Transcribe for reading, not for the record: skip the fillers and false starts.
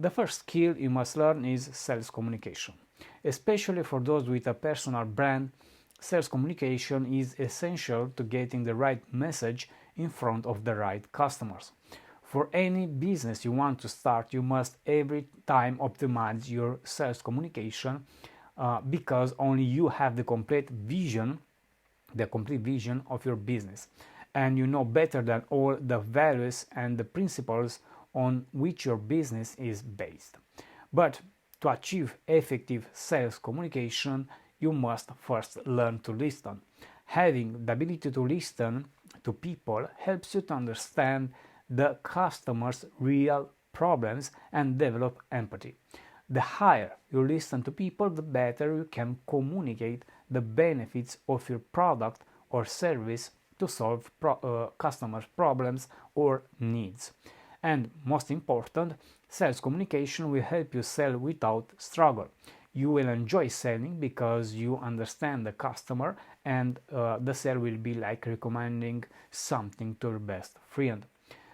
The first skill you must learn is sales communication. Especially for those with a personal brand, sales communication is essential to getting the right message in front of the right customers. For any business you want to start, you must every time optimize your sales communication because only you have the complete vision of your business, and you know better than all the values and the principles on which your business is based. But to achieve effective sales communication, you must first learn to listen. Having the ability to listen to people helps you to understand the customer's real problems and develop empathy. The higher you listen to people, the better you can communicate the benefits of your product or service to solve customers' problems or needs. And most important, sales communication will help you sell without struggle. You will enjoy selling because you understand the customer, and the sale will be like recommending something to your best friend.